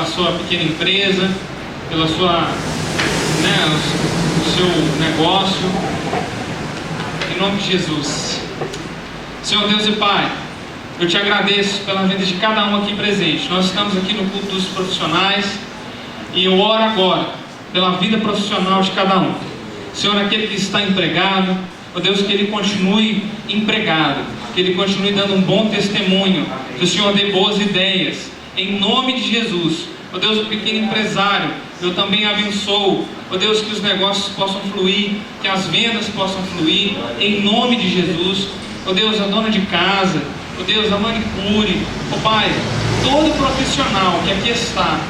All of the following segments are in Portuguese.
pela sua pequena empresa, pela sua, o seu negócio, em nome de Jesus. Senhor Deus e Pai, eu te agradeço pela vida de cada um aqui presente. Nós estamos aqui no culto dos profissionais e eu oro agora pela vida profissional de cada um. Senhor, aquele que está empregado, ó Deus, que ele continue empregado, que ele continue dando um bom testemunho, que o Senhor dê boas ideias, em nome de Jesus. Ó Deus, o pequeno empresário, eu também abençoo, ó Deus, que os negócios possam fluir, que as vendas possam fluir, em nome de Jesus. Ó Deus, a dona de casa, ó Deus, a manicure, ó Pai, todo profissional que aqui está,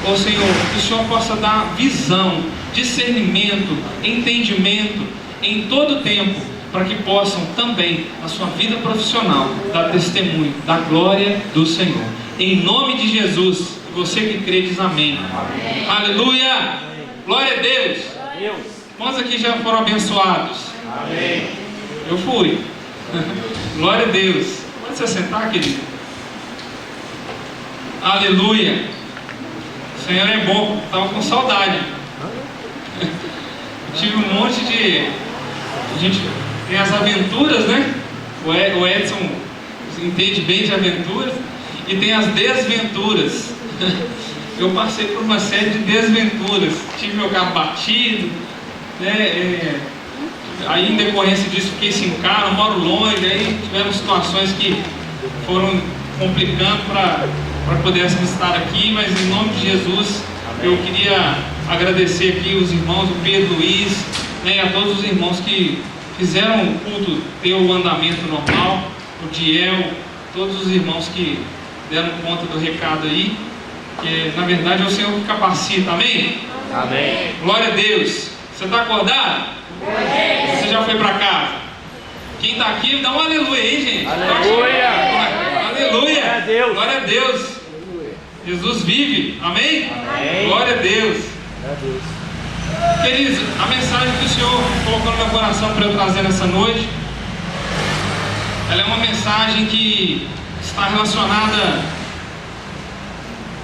ó Senhor, que o Senhor possa dar visão, discernimento, entendimento, em todo tempo, para que possam também, na sua vida profissional, dar testemunho da glória do Senhor. Em nome de Jesus, você que crê diz amém. Amém. Aleluia! Glória a Deus! Quantos aqui já foram abençoados? Amém. Eu fui. Glória a Deus. Pode se sentar, querido. Aleluia. O Senhor é bom. Estava com saudade. Tive um monte de... A gente tem as aventuras, né? O Edson entende bem de aventuras. E tem as desventuras. Eu passei por uma série de desventuras. Tive meu carro batido, né? Aí em decorrência disso fiquei sem carro, moro longe. Aí tivemos situações que foram complicando para pudéssemos estar aqui. Mas em nome de Jesus, eu queria agradecer aqui os irmãos, o Pedro Luiz, né, e a todos os irmãos que fizeram o culto ter o andamento normal, o Diel, todos os irmãos que deram conta do recado aí, que na verdade é o Senhor que capacita, amém? Amém. Glória a Deus. Você está acordado? Amém. Você já foi para casa? Quem está aqui, dá um aleluia aí, gente. Aleluia. Aleluia. Glória a Deus. Glória a Deus. Jesus vive, amém? Amém. Glória a Deus. Glória a Deus. Queridos, a mensagem que o Senhor colocou no meu coração para eu trazer nessa noite, ela é uma mensagem que está relacionada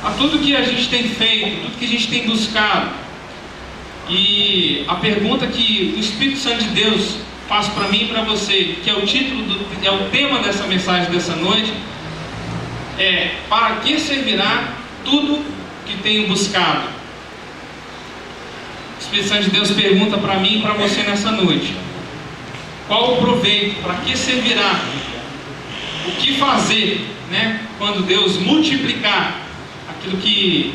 a tudo que a gente tem feito, tudo que a gente tem buscado. E a pergunta que o Espírito Santo de Deus faz para mim e para você, que é o título, é o tema dessa mensagem dessa noite, é: para que servirá tudo que tenho buscado? O Espírito Santo de Deus pergunta para mim e para você nessa noite: qual o proveito? Para que servirá? O que fazer, né, quando Deus multiplicar aquilo que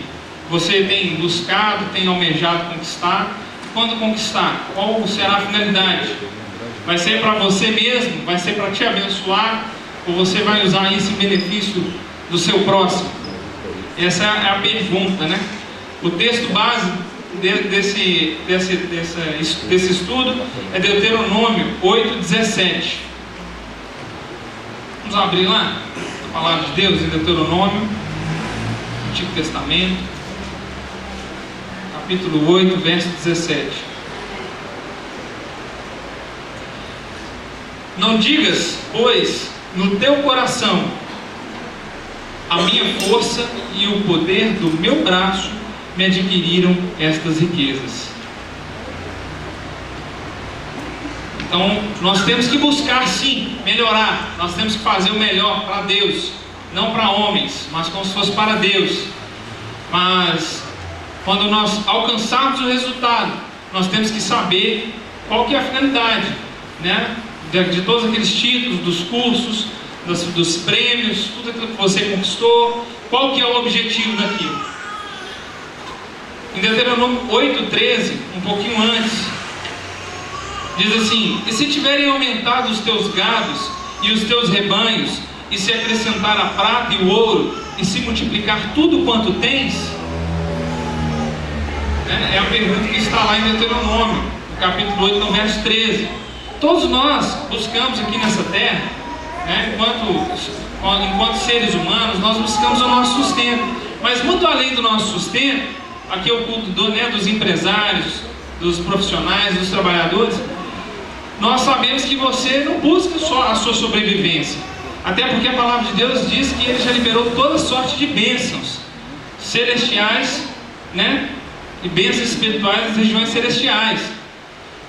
você tem buscado, tem almejado conquistar? Quando conquistar, qual será a finalidade? Vai ser para você mesmo? Vai ser para te abençoar? Ou você vai usar isso em benefício do seu próximo? Essa é a pergunta, né? O texto base desse estudo é Deuteronômio 8:17. Vamos abrir lá a palavra de Deus em Deuteronômio, Antigo Testamento, capítulo 8, verso 17. Não digas, pois, no teu coração: a minha força e o poder do meu braço me adquiriram estas riquezas. Então, nós temos que buscar sim, melhorar. Nós temos que fazer o melhor para Deus, não para homens, mas como se fosse para Deus. Mas, quando nós alcançarmos o resultado, nós temos que saber qual que é a finalidade, né? De todos aqueles títulos, dos cursos, dos prêmios, tudo aquilo que você conquistou, qual que é o objetivo daquilo? Em Deuteronômio 8:13, um pouquinho antes, diz assim: e se tiverem aumentado os teus gados e os teus rebanhos, e se acrescentar a prata e o ouro, e se multiplicar tudo quanto tens? É a pergunta que está lá em Deuteronômio, no capítulo 8, no verso 13. Todos nós buscamos aqui nessa terra, né, enquanto seres humanos, nós buscamos o nosso sustento. Mas muito além do nosso sustento, aqui é o culto dos empresários, dos profissionais, dos trabalhadores. Nós sabemos que você não busca só a sua sobrevivência, até porque a palavra de Deus diz que Ele já liberou toda sorte de bênçãos, celestiais, né? E bênçãos espirituais nas regiões celestiais.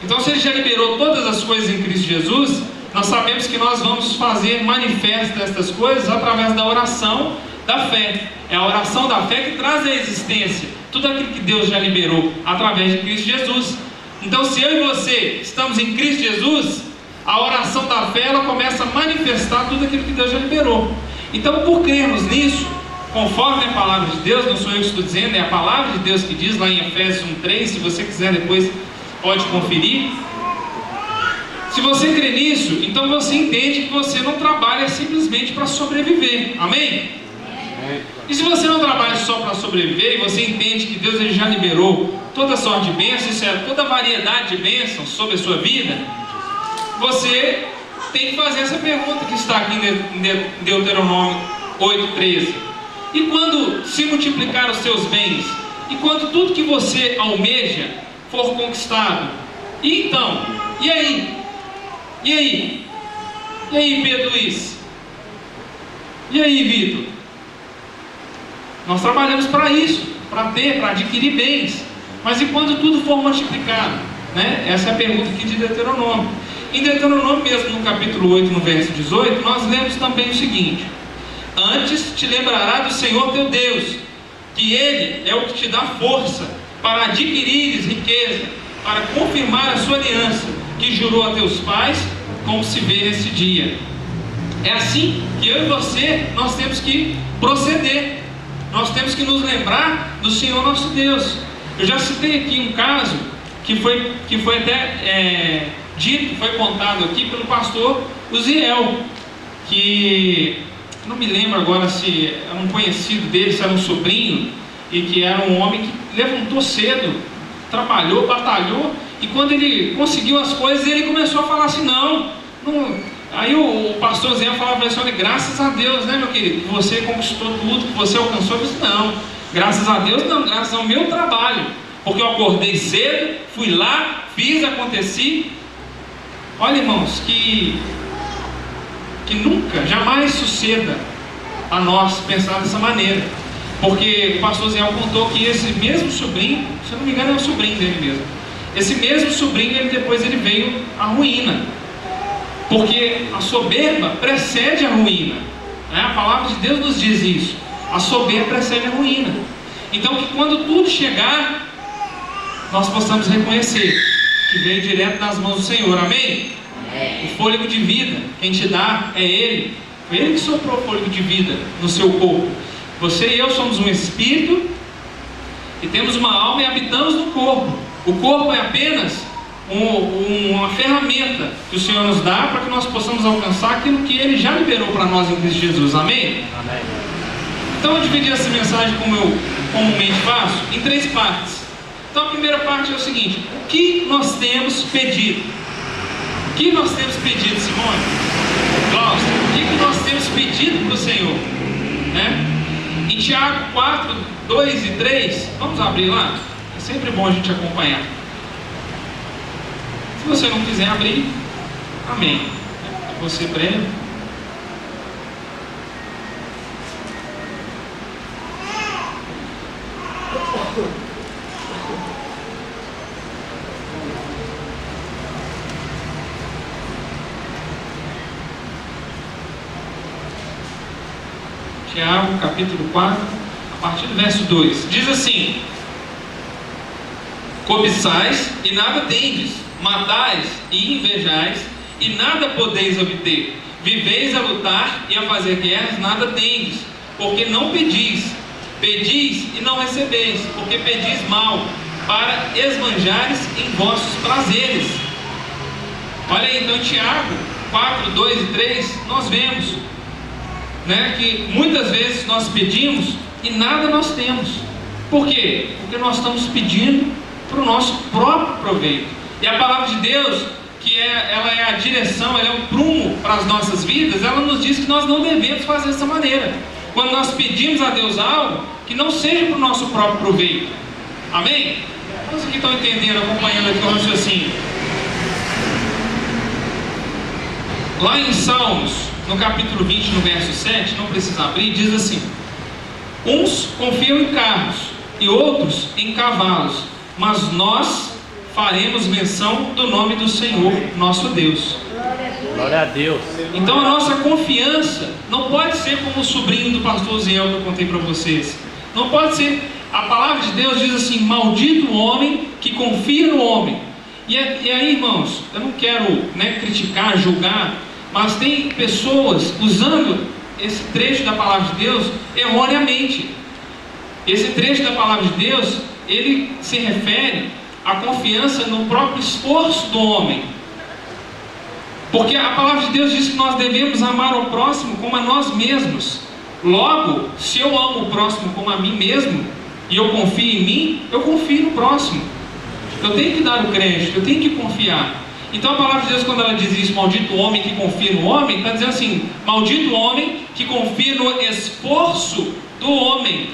Então, se Ele já liberou todas as coisas em Cristo Jesus, nós sabemos que nós vamos fazer manifestas estas coisas através da oração da fé. É a oração da fé que traz à existência tudo aquilo que Deus já liberou através de Cristo Jesus. Então, se eu e você estamos em Cristo Jesus, a oração da fé, ela começa a manifestar tudo aquilo que Deus já liberou. Então, por crermos nisso, conforme a palavra de Deus, não sou eu que estou dizendo, é a palavra de Deus que diz lá em Efésios 1:3, se você quiser depois pode conferir. Se você crê nisso, então você entende que você não trabalha simplesmente para sobreviver, amém? E se você não trabalha só para sobreviver, e você entende que Deus ele já liberou toda sorte de bênçãos, toda variedade de bênçãos sobre a sua vida, você tem que fazer essa pergunta que está aqui em Deuteronômio 8:13. E quando se multiplicar os seus bens, e quando tudo que você almeja for conquistado, e então, e aí? E aí? E aí, Pedro Luiz? E aí, Vitor? Nós trabalhamos para isso, para adquirir bens. Mas e quando tudo for multiplicado? Né? Essa é a pergunta aqui de Deuteronômio. Em Deuteronômio mesmo, no capítulo 8, no verso 18, nós lemos também o seguinte: antes te lembrará do Senhor teu Deus, que Ele é o que te dá força para adquirires riqueza, para confirmar a sua aliança, que jurou a teus pais, como se vê nesse dia. É assim que eu e você, nós temos que proceder. Nós temos que nos lembrar do Senhor nosso Deus. Eu já citei aqui um caso que foi até dito, foi contado aqui pelo pastor Uziel, que não me lembro agora se era um conhecido dele, se era um sobrinho, e que era um homem que levantou cedo, trabalhou, batalhou, e quando ele conseguiu as coisas, ele começou a falar assim, não. Aí o pastor Zé falava para ele, olha, graças a Deus, né, meu querido, que você conquistou tudo, que você alcançou. Eu disse, não, graças a Deus não, graças ao meu trabalho, porque eu acordei cedo, fui lá, fiz, aconteci. Olha, irmãos, que nunca, jamais suceda a nós pensar dessa maneira, porque o pastor Zé contou que esse mesmo sobrinho, se eu não me engano é o sobrinho dele mesmo, esse mesmo sobrinho, depois ele veio à ruína, porque a soberba precede a ruína, né? A palavra de Deus nos diz isso, a soberba precede a ruína. Então que quando tudo chegar, nós possamos reconhecer que veio direto nas mãos do Senhor, amém? O fôlego de vida, quem te dá é Ele. Foi Ele que soprou o fôlego de vida no seu corpo. Você e eu somos um espírito e temos uma alma e habitamos no corpo. O corpo é apenas uma ferramenta que o Senhor nos dá para que nós possamos alcançar aquilo que Ele já liberou para nós em Cristo Jesus, amém? Amém. Então eu dividi essa mensagem, como eu comumente faço, em 3 partes. Então a primeira parte é o seguinte: o que nós temos pedido? O que nós temos pedido, Simone? Cláudio, o que nós temos pedido para o Senhor? Né? Em Tiago 4, 2 e 3, vamos abrir lá? É sempre bom a gente acompanhar. Se você não quiser abrir, amém. Você breve. Tiago, capítulo 4, a partir do verso 2, diz assim: cobiçais e nada tendes, matais e invejais e nada podeis obter, viveis a lutar e a fazer guerras, nada tendes, porque não pedis, pedis e não recebeis, porque pedis mal, para esbanjares em vossos prazeres. Olha aí, então, Tiago 4, 2 e 3, nós vemos, né, que muitas vezes nós pedimos e nada nós temos. Por quê? Porque nós estamos pedindo para o nosso próprio proveito. E a palavra de Deus, que ela é a direção, ela é o prumo para as nossas vidas, ela nos diz que nós não devemos fazer dessa maneira. Quando nós pedimos a Deus algo, que não seja para o nosso próprio proveito. Amém? Quantos que estão entendendo, acompanhando aqui o raciocínio? Lá em Salmos, no capítulo 20, no verso 7, não precisa abrir, diz assim: Uns confiam em carros e outros em cavalos, mas nós faremos menção do nome do Senhor, nosso Deus. Glória a Deus. Então a nossa confiança não pode ser como o sobrinho do pastor Ziel que eu contei para vocês. Não pode ser. A palavra de Deus diz assim: maldito o homem que confia no homem. E aí, irmãos, eu não quero criticar, julgar, mas tem pessoas usando esse trecho da palavra de Deus erroneamente. Esse trecho da palavra de Deus, ele se refere à confiança no próprio esforço do homem. Porque a palavra de Deus diz que nós devemos amar o próximo como a nós mesmos. Logo, se eu amo o próximo como a mim mesmo, e eu confio em mim, eu confio no próximo. Eu tenho que dar o crédito, eu tenho que confiar. Então a palavra de Deus, quando ela diz isso, maldito o homem que confia no homem, está dizendo assim: maldito o homem que confia no esforço do homem.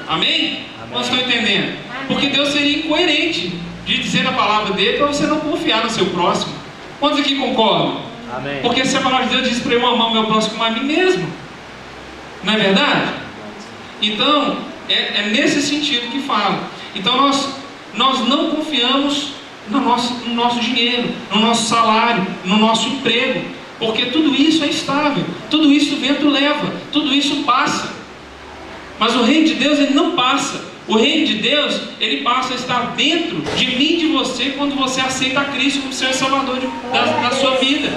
Amém? Nós estamos entendendo? Porque Deus seria incoerente de dizer na palavra dele para você não confiar no seu próximo. Quantos aqui concordam? Amém. Porque se a palavra de Deus diz para eu amar o meu próximo como a mim mesmo, não é verdade? Então, é nesse sentido que fala. Então nós não confiamos no nosso dinheiro, no nosso salário, no nosso emprego, porque tudo isso é estável, tudo isso o vento leva, tudo isso passa. Mas o reino de Deus, ele não passa. O reino de Deus, ele passa a estar dentro de mim e de você quando você aceita a Cristo como Senhor e Salvador da sua vida.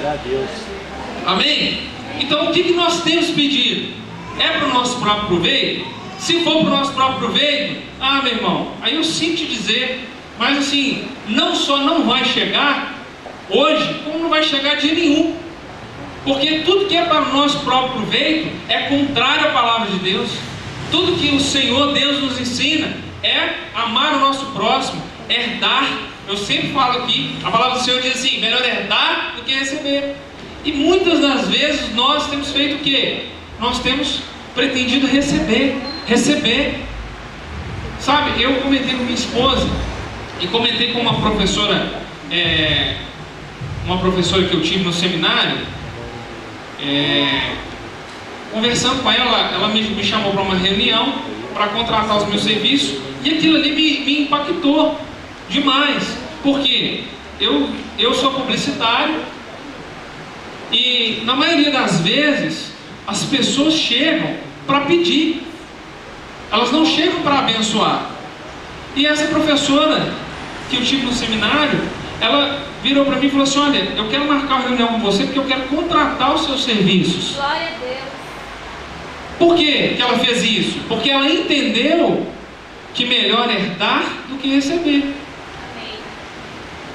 Amém? Então o que nós temos pedido? É para o nosso próprio proveito? Se for para o nosso próprio proveito, meu irmão, aí eu sinto te dizer, mas assim, não só não vai chegar hoje, como não vai chegar dia nenhum. Porque tudo que é para o nosso próprio proveito é contrário à palavra de Deus. Tudo que o Senhor Deus nos ensina é amar o nosso próximo, herdar. Eu sempre falo aqui, a palavra do Senhor diz assim: melhor herdar do que receber. E muitas das vezes nós temos feito o quê? Nós temos pretendido receber. Sabe, eu comentei com minha esposa e comentei com uma professora que eu tive no seminário. Conversando com ela me chamou para uma reunião para contratar os meus serviços, e aquilo ali me impactou demais, porque eu sou publicitário e na maioria das vezes as pessoas chegam para pedir, elas não chegam para abençoar. E essa professora que eu tive no seminário, ela virou para mim e falou assim: olha, eu quero marcar uma reunião com você porque eu quero contratar os seus serviços. Glória a Deus. Por que ela fez isso? Porque ela entendeu que melhor é dar do que receber. Amém.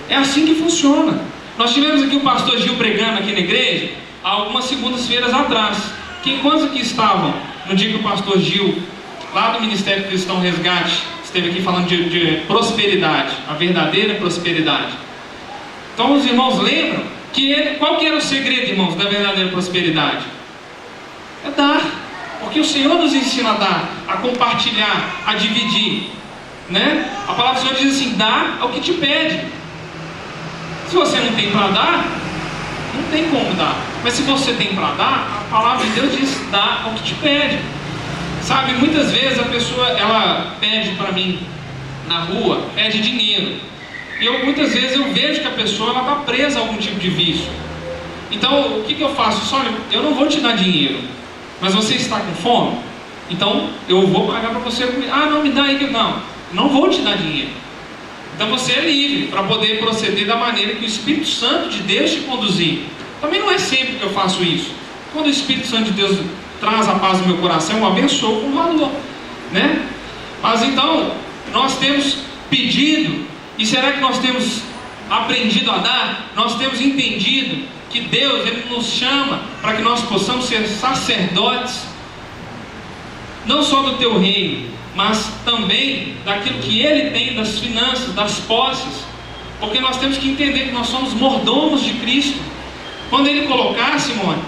É assim que funciona. Nós tivemos aqui o pastor Gil pregando aqui na igreja há algumas segundas-feiras atrás. Quantos aqui estavam no dia que o pastor Gil, lá do Ministério Cristão Resgate, esteve aqui falando de prosperidade, a verdadeira prosperidade? Então os irmãos lembram qual que era o segredo, irmãos, da verdadeira prosperidade? É dar. Porque o Senhor nos ensina a dar, a compartilhar, a dividir, né? A palavra do Senhor diz assim: dá ao que te pede. Se você não tem para dar, não tem como dar. Mas se você tem para dar, a palavra de Deus diz: dá ao que te pede. Sabe, muitas vezes a pessoa, ela pede para mim na rua, pede dinheiro. E muitas vezes eu vejo que a pessoa está presa a algum tipo de vício. Então o que eu faço? Olha, eu não vou te dar dinheiro, mas você está com fome? Então eu vou pagar para você comer. Não, me dá aí que não vou te dar dinheiro. Então você é livre para poder proceder da maneira que o Espírito Santo de Deus te conduzir. Também não é sempre que eu faço isso. Quando o Espírito Santo de Deus traz a paz no meu coração, eu abençoo com valor, né? Mas então nós temos pedido, e será que nós temos aprendido a dar? Nós temos entendido que Deus, Ele nos chama para que nós possamos ser sacerdotes, não só do teu reino, mas também daquilo que Ele tem, das finanças, das posses, porque nós temos que entender que nós somos mordomos de Cristo. Quando Ele colocar, Simone,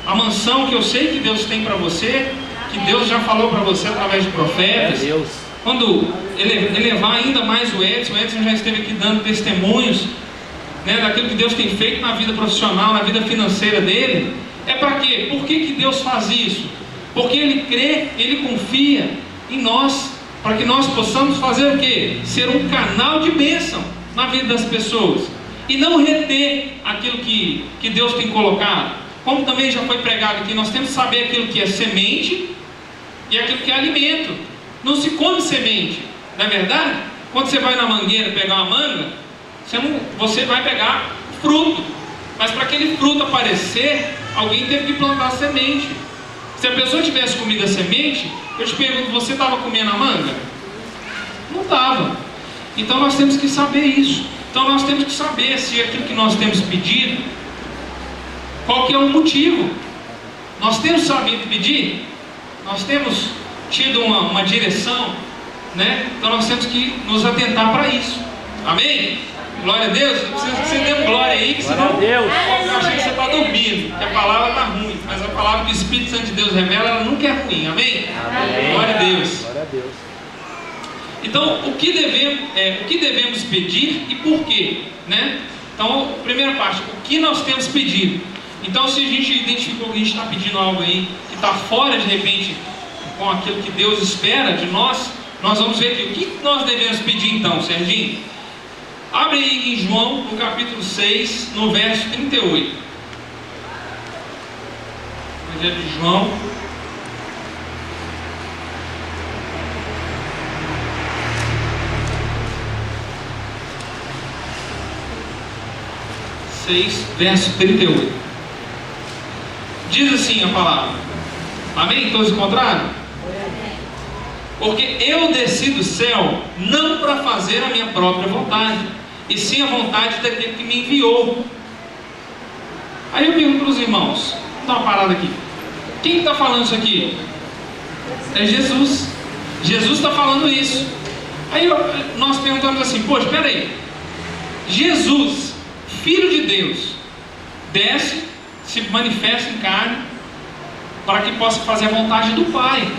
a mansão que eu sei que Deus tem para você, que Deus já falou para você através de profetas, quando elevar ainda mais o Edson já esteve aqui dando testemunhos, né, daquilo que Deus tem feito na vida profissional, na vida financeira dele. É para quê? Por que Deus faz isso? Porque Ele crê, Ele confia em nós, para que nós possamos fazer o quê? Ser um canal de bênção na vida das pessoas, e não reter aquilo que Deus tem colocado. Como também já foi pregado aqui, nós temos que saber aquilo que é semente e aquilo que é alimento. Não se come semente, não é verdade? Quando você vai na mangueira pegar uma manga, você vai pegar fruto, mas para aquele fruto aparecer, alguém teve que plantar a semente. Se a pessoa tivesse comido a semente, eu te pergunto, você estava comendo a manga? Não estava. Então nós temos que saber isso. Então nós temos que saber se aquilo que nós temos pedido, qual que é o motivo. Nós temos sabido pedir? Nós temos tido uma direção, né? Então nós temos que nos atentar para isso. Amém? Glória a Deus. Eu preciso que você dê glória aí, que senão eu achei que você está dormindo, que a palavra está ruim, mas a palavra que o Espírito Santo de Deus revela, ela nunca é ruim. Amém? Amém. Glória a Deus. Glória a Deus. Então, o que devemos pedir e por quê, né? Então, primeira parte, o que nós temos pedido. Então, se a gente identificou que a gente está pedindo algo aí que está fora, de repente, com aquilo que Deus espera de nós, nós vamos ver aqui o que nós devemos pedir então, Serginho. Abre aí em João, no capítulo 6, no verso 38. Evangelho de João. Verso 38. Diz assim a palavra. Amém? Todos encontraram? Porque eu desci do céu não para fazer a minha própria vontade, e sim a vontade daquele que me enviou. Aí eu pergunto para os irmãos, dá uma parada aqui, quem está falando isso aqui? É Jesus. Jesus está falando isso. Aí nós perguntamos assim, poxa, espera aí, Jesus, Filho de Deus, desce, se manifesta em carne, para que possa fazer a vontade do Pai,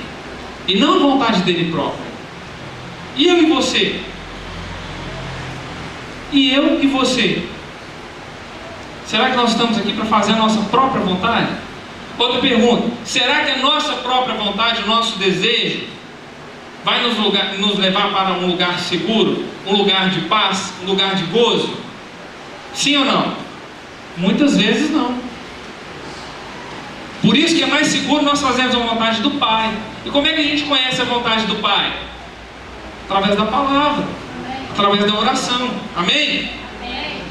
e não a vontade dele próprio. E eu e você? E eu e você? Será que nós estamos aqui para fazer a nossa própria vontade? Outra pergunta, será que a nossa própria vontade, o nosso desejo, vai nos levar para um lugar seguro, um lugar de paz, um lugar de gozo? Sim ou não? Muitas vezes não. Por isso que é mais seguro nós fazermos a vontade do Pai. E como é que a gente conhece a vontade do Pai? Através da palavra, através da oração. Amém? Amém.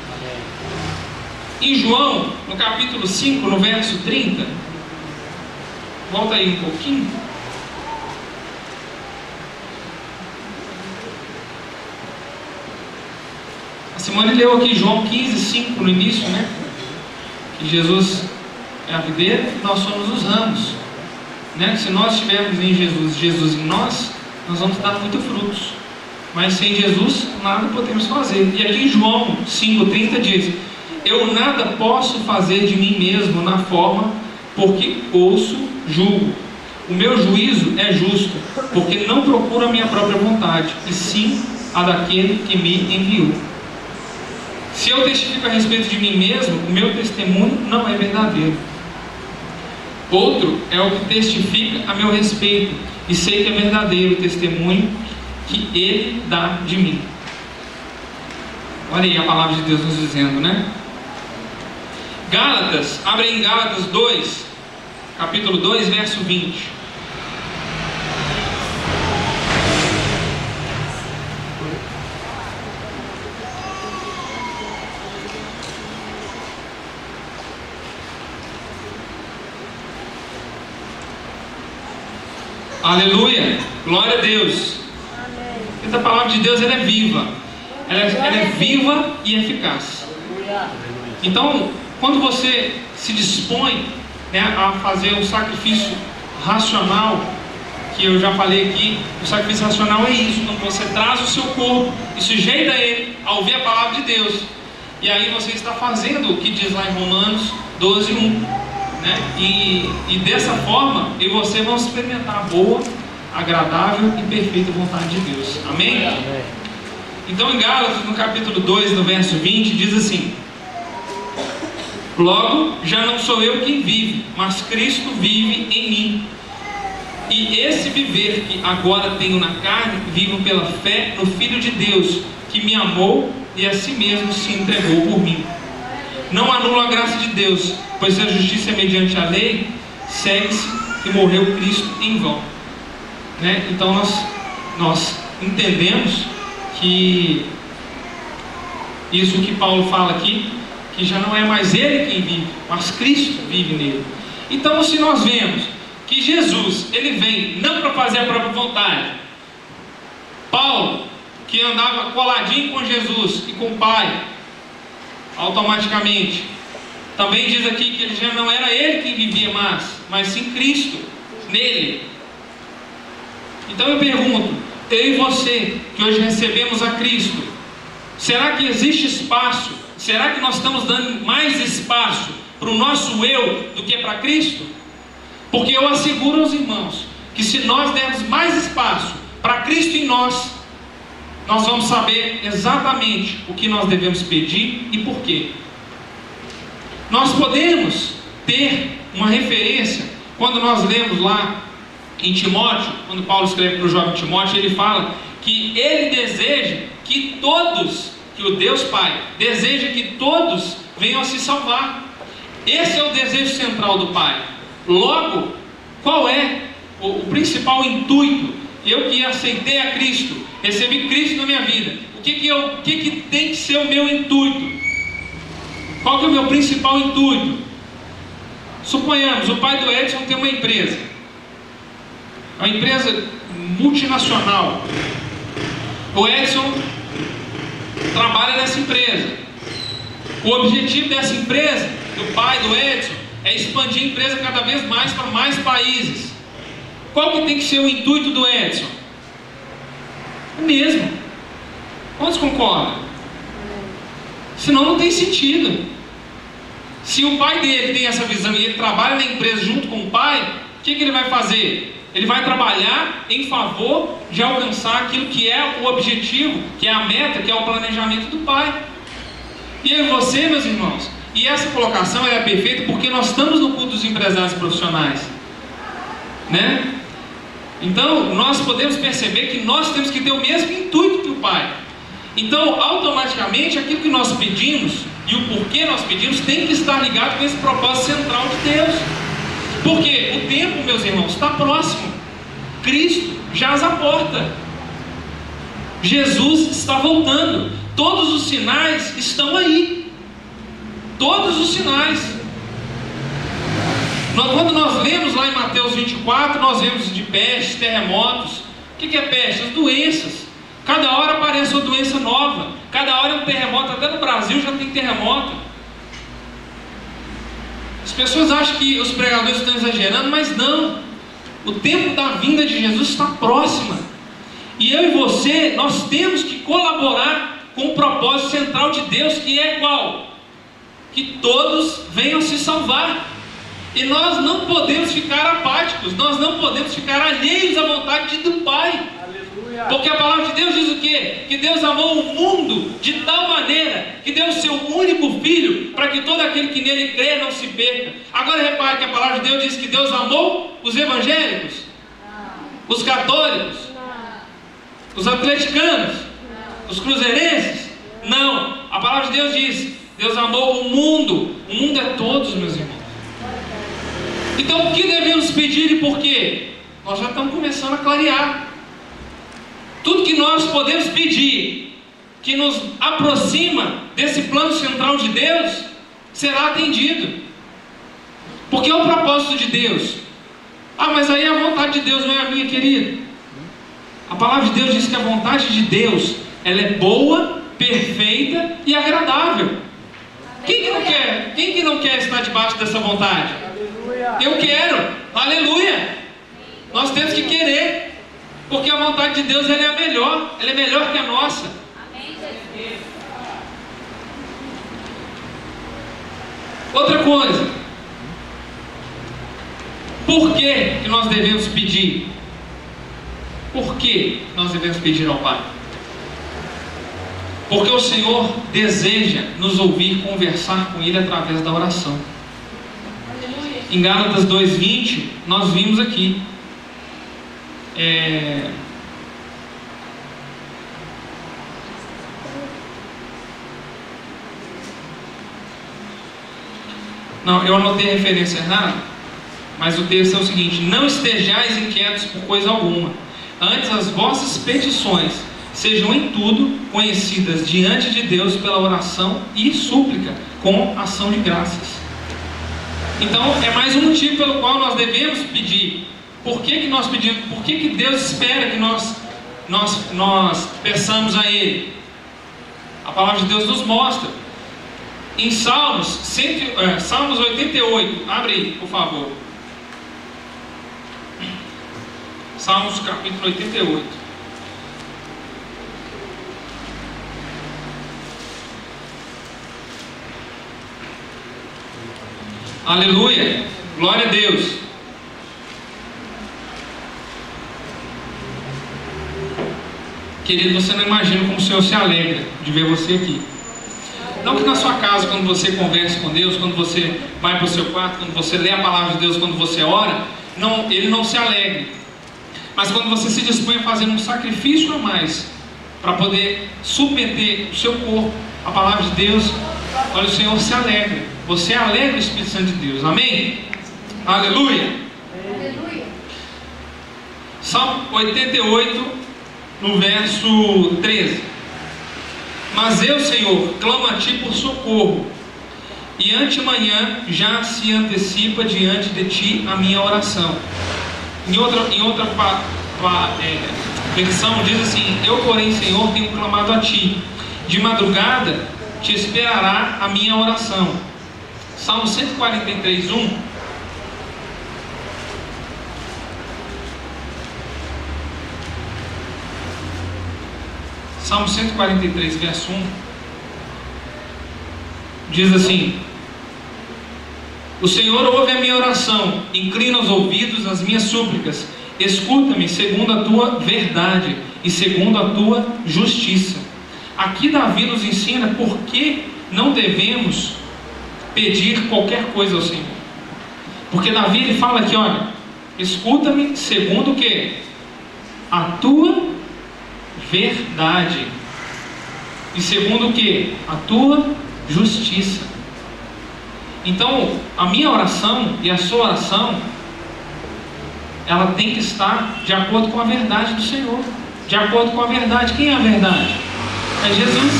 Em João, no capítulo 5, no verso 30, volta aí um pouquinho. A Simone leu aqui João 15, 5 no início, né? Que Jesus é a videira e nós somos os ramos, né? Se nós estivermos em Jesus, Jesus em nós, nós vamos dar muitos frutos. Mas sem Jesus, nada podemos fazer. E aqui em João 5,30 diz: eu nada posso fazer de mim mesmo na forma, porque ouço, julgo. O meu juízo é justo, porque não procuro a minha própria vontade, e sim a daquele que me enviou. Se eu testifico a respeito de mim mesmo, o meu testemunho não é verdadeiro. Outro é o que testifica a meu respeito, e sei que é verdadeiro o testemunho que ele dá de mim. Olha aí a palavra de Deus nos dizendo, né? Gálatas, abre aí em Gálatas 2, capítulo 2, verso 20. Aleluia, glória a Deus. Essa palavra de Deus, ela é viva. Ela é viva e eficaz. Então, quando você se dispõe, né, a fazer um sacrifício racional, que eu já falei aqui, o sacrifício racional é isso, quando você traz o seu corpo e sujeita ele a ouvir a palavra de Deus, e aí você está fazendo o que diz lá em Romanos 12:1. Né? E dessa forma, eu e você vamos experimentar a boa, agradável e perfeita vontade de Deus. Amém? Amém. Então em Gálatas, no capítulo 2, no verso 20, diz assim: logo, já não sou eu quem vive, mas Cristo vive em mim. E esse viver que agora tenho na carne, vivo pela fé no Filho de Deus, que me amou e a si mesmo se entregou por mim. Não anulo a graça de Deus, pois se a justiça é mediante a lei, segue-se que morreu Cristo em vão. Né? Então nós entendemos que isso que Paulo fala aqui, que já não é mais ele quem vive, mas Cristo vive nele. Então, se nós vemos que Jesus, ele vem não para fazer a própria vontade, Paulo, que andava coladinho com Jesus e com o Pai, automaticamente, também diz aqui que ele já não era ele quem vivia mais, mas sim Cristo nele. Então eu pergunto, eu e você, que hoje recebemos a Cristo, será que existe espaço? Será que nós estamos dando mais espaço para o nosso eu do que para Cristo? Porque eu asseguro aos irmãos que se nós dermos mais espaço para Cristo em nós, nós vamos saber exatamente o que nós devemos pedir e por quê. Nós podemos ter uma referência quando nós lemos lá em Timóteo, quando Paulo escreve para o jovem Timóteo, ele fala que ele deseja que todos, que o Deus Pai deseja que todos venham a se salvar. Esse é o desejo central do Pai. Logo, qual é o principal intuito? Eu que aceitei a Cristo, recebi Cristo na minha vida, o que tem que ser o meu intuito? Qual que é o meu principal intuito? Suponhamos, o pai do Edson tem uma empresa multinacional. O Edson trabalha nessa empresa. O objetivo dessa empresa, do pai do Edson, é expandir a empresa cada vez mais para mais países. Qual que tem que ser o intuito do Edson? O mesmo. Quantos concordam? Senão não tem sentido. Se o pai dele tem essa visão e ele trabalha na empresa junto com o pai, o que ele vai fazer? Ele vai trabalhar em favor de alcançar aquilo que é o objetivo, que é a meta, que é o planejamento do pai. E eu e você, meus irmãos, e essa colocação é perfeita porque nós estamos no culto dos empresários profissionais, né? Então nós podemos perceber que nós temos que ter o mesmo intuito que o pai. Então automaticamente aquilo que nós pedimos e o porquê nós pedimos tem que estar ligado com esse propósito central de Deus. Porque o tempo, meus irmãos, está próximo. Cristo jaz à porta. Jesus está voltando. Todos os sinais estão aí. Todos os sinais. Quando nós lemos lá em Mateus 24, nós vemos de pestes, terremotos. O que é peste? As doenças. Cada hora aparece uma doença nova. Cada hora é um terremoto. Até no Brasil já tem terremoto. As pessoas acham que os pregadores estão exagerando, mas não. O tempo da vinda de Jesus está próxima. E eu e você, nós temos que colaborar com o propósito central de Deus, que é qual? Que todos venham se salvar. E nós não podemos ficar apáticos, nós não podemos ficar alheios à vontade do Pai. Porque a palavra de Deus diz o quê? Que Deus amou o mundo de tal maneira que deu o seu único Filho para que todo aquele que nele crê não se perca. Agora repare que a palavra de Deus diz que Deus amou os evangélicos, os católicos, os atleticanos, os cruzeirenses. Não, a palavra de Deus diz: Deus amou o mundo. O mundo é todos, meus irmãos. Então o que devemos pedir e por quê? Nós já estamos começando a clarear. Tudo que nós podemos pedir que nos aproxima desse plano central de Deus será atendido. Porque é o propósito de Deus. Ah, mas aí a vontade de Deus não é a minha, querido. A palavra de Deus diz que a vontade de Deus, ela é boa, perfeita e agradável. Quem que não quer estar debaixo dessa vontade? Eu quero. Aleluia. Nós temos que querer. Porque a vontade de Deus, ela é a melhor. Ela é melhor que a nossa. Amém. Outra coisa. Por que nós devemos pedir? Por que nós devemos pedir ao Pai? Porque o Senhor deseja nos ouvir conversar com Ele através da oração. Em Gálatas 2:20, nós vimos aqui Não, eu anotei a referência errada, mas o texto é o seguinte: não estejais inquietos por coisa alguma, antes as vossas petições sejam em tudo conhecidas diante de Deus pela oração e súplica, com ação de graças. Então é mais um motivo pelo qual nós devemos pedir. Por que nós pedimos? Por que Deus espera que nós peçamos a Ele? A palavra de Deus nos mostra. Em Salmos 88, abre aí, por favor. Salmos capítulo 88. Aleluia, glória a Deus. Querido, você não imagina como o Senhor se alegra de ver você aqui. Não que na sua casa, quando você conversa com Deus, quando você vai para o seu quarto, quando você lê a palavra de Deus, quando você ora, Ele não se alegre. Mas quando você se dispõe a fazer um sacrifício a mais, para poder submeter o seu corpo à palavra de Deus, olha, o Senhor se alegra. Você alegra o Espírito Santo de Deus. Amém? Aleluia! Aleluia. Salmo 88, no verso 13. Mas eu, Senhor, clamo a Ti por socorro, e antemanhã já se antecipa diante de Ti a minha oração. Em outra versão diz assim: eu, porém, Senhor, tenho clamado a Ti, de madrugada Te esperará a minha oração. Salmo 143, 1. Salmo 143, verso 1, diz assim: o Senhor ouve a minha oração, inclina os ouvidos às minhas súplicas, escuta-me segundo a Tua verdade e segundo a Tua justiça. Aqui Davi nos ensina por que não devemos pedir qualquer coisa ao Senhor. Porque Davi, ele fala aqui, olha, escuta-me segundo o que? A Tua verdade, e segundo o que? A Tua justiça. Então a minha oração e a sua oração, ela tem que estar de acordo com a verdade do Senhor, de acordo com a verdade. Quem é a verdade? É Jesus.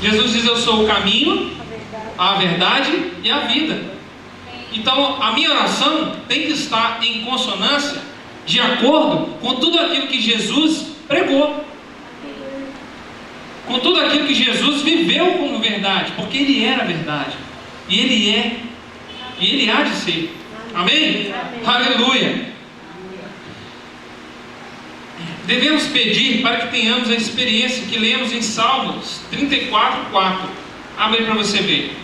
Jesus diz: eu sou o caminho, a verdade e a vida. Então a minha oração tem que estar em consonância, de acordo com tudo aquilo que Jesus pregou, com tudo aquilo que Jesus viveu como verdade, porque Ele era a verdade, e Ele é, e Ele há de ser. Amém? Amém. Aleluia. Devemos pedir para que tenhamos a experiência que lemos em Salmos 34, 4. Abre aí para você ver.